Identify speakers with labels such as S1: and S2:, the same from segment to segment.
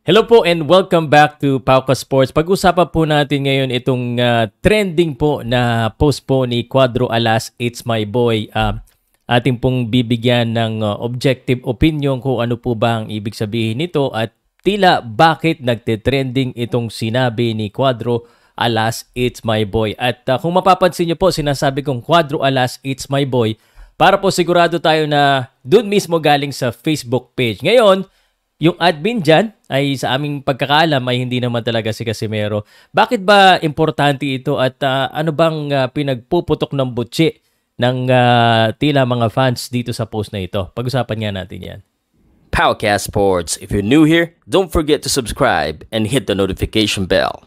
S1: Hello po and welcome back to Pauka Sports. Pag-usapan po natin ngayon itong trending po na post po ni Cuadro Alas, It's My Boy. Ating pong bibigyan ng objective opinion kung ano po ba ang ibig sabihin nito at tila bakit nagte-trending itong sinabi ni Cuadro Alas, It's My Boy. At kung mapapansin nyo po, sinasabi kong Cuadro Alas, It's My Boy para po sigurado tayo na doon mismo galing sa Facebook page. Ngayon, yung admin dyan ay sa aming pagkakaalam ay hindi naman talaga si Casimero. Bakit ba importante ito at ano bang pinagpuputok ng butsi ng tila mga fans dito sa post na ito? Pag-usapan nga natin yan.
S2: Powcast Sports. If you're new here, don't forget to subscribe and hit the notification bell.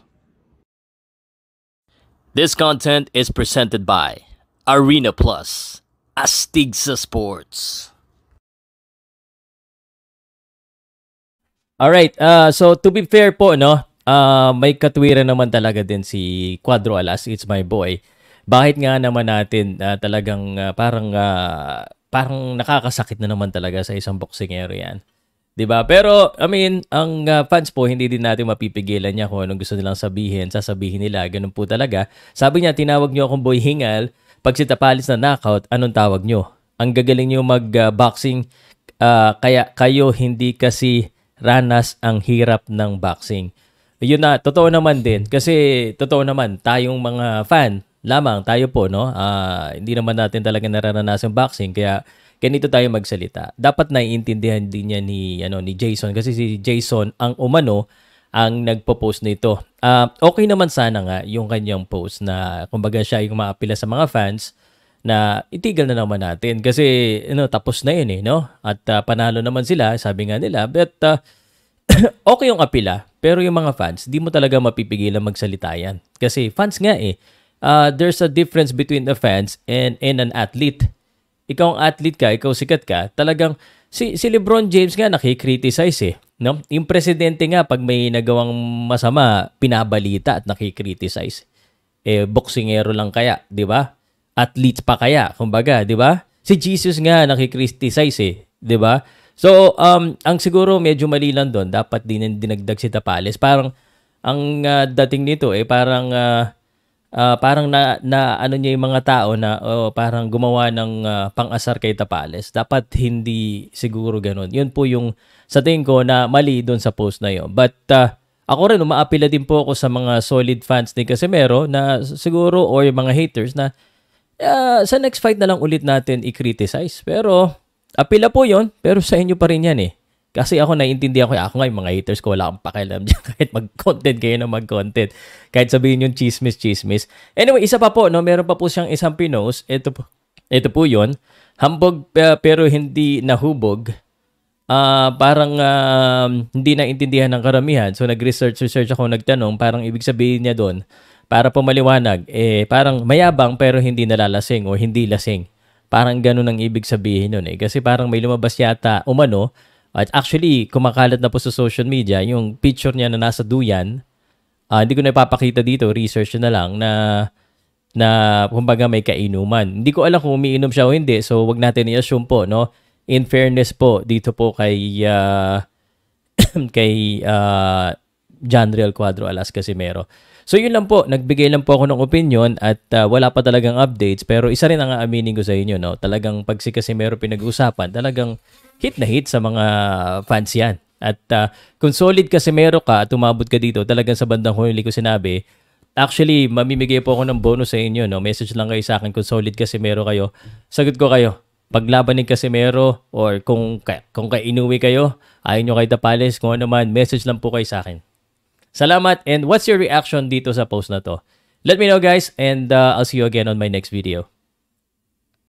S2: This content is presented by Arena Plus, Astig sa Sports.
S1: Alright, so to be fair po, no, may katwiran naman talaga din si Cuadro Alas, It's My Boy. Bakit nga naman natin talagang parang nakakasakit na naman talaga sa isang boksingero yan. 'Di ba? Pero I mean, ang fans po hindi din natin mapipigilan niya kung anong gusto nilang sabihin, sasabihin nila, ganun po talaga. Sabi niya, tinawag niyo akong boy hingal, pag si Tapalis na knockout, anong tawag niyo? Ang gagaling niyo mag-boxing, kaya kayo hindi kasi ranas ang hirap ng boxing. Yun na, totoo naman din. Kasi totoo naman, tayong mga fan lamang, tayo po, no? Hindi naman natin talaga nararanasan boxing. Kaya ganito tayo magsalita. Dapat naiintindihan din niya ni Jason. Kasi si Jason, ang umano, ang nagpo-post nito. Okay naman sana nga yung kanyang post na kumbaga siya yung maapila sa mga fans na itigil na naman natin kasi tapos na yun no? At panalo naman sila, sabi nga nila, but okay yung apila, pero yung mga fans di mo talaga mapipigilan magsalita yan kasi fans nga there's a difference between the fans and an athlete. Ikaw ang athlete ka, ikaw sikat ka, talagang si LeBron James nga nakikriticize no? Yung presidente nga pag may nagawang masama pinabalita at nakikriticize. Boksingero lang kaya, di ba? Athletes pa kaya, kumbaga, 'di ba? Si Jesus nga nakikriticize 'di ba? So, ang siguro medyo mali lang doon, dapat din dinagdag si Tapales. Parang ang dating nito parang na ano niya yung mga tao na parang gumawa ng pang-asar kay Tapales. Dapat hindi siguro ganoon. 'Yun po yung sa tingin ko na mali doon sa post na 'yon. But ako rin umaapila din po ako sa mga solid fans ni Casimero na siguro or yung mga haters na sa next fight na lang ulit natin i-criticize. Pero, apila po yon, pero sa inyo pa rin yan Kasi ako naiintindihan ko, ako nga yung mga haters ko, wala akong pakialam dyan. Kahit mag-content kayo na mag-content. Kahit sabihin yung chismis. Anyway, isa pa po, no, meron pa po siyang isang pinost. Ito po yun. Hambog pero hindi nahubog. Parang hindi naintindihan ng karamihan. So, nag-research ako, nagtanong, parang ibig sabihin niya doon, para po maliwanag, parang mayabang pero hindi nalalasing o hindi lasing. Parang ganun ang ibig sabihin nun Kasi parang may lumabas yata umano, at actually kumakalat na po sa social media yung picture niya na nasa duyan. Hindi ko na ipapakita dito, research na lang na kumbaga may kainuman. Hindi ko alam kung umiinom siya o hindi, so wag natin i-assume po, no? In fairness po, dito po kay Janriel Cuadro Alas Casimero. So yun lang po, nagbigay lang po ako ng opinion at wala pa talagang updates pero isa rin ang aaminin ko sa inyo, no? Talagang pag si Casimero pinag-usapan, talagang hit na hit sa mga fans yan. At kung solid Casimero ka at umabot ka dito, talagang sa bandang huli ko sinabi, actually mamimigay po ako ng bonus sa inyo, no? Message lang kayo sa akin kung solid Casimero kayo. Sagot ko kayo, paglaban ni Casimero or kung inuwi kayo, ayaw nyo kay Tapales, kung ano man, message lang po kayo sa akin. Salamat, and what's your reaction dito sa post na to? Let me know guys, and I'll see you again on my next video.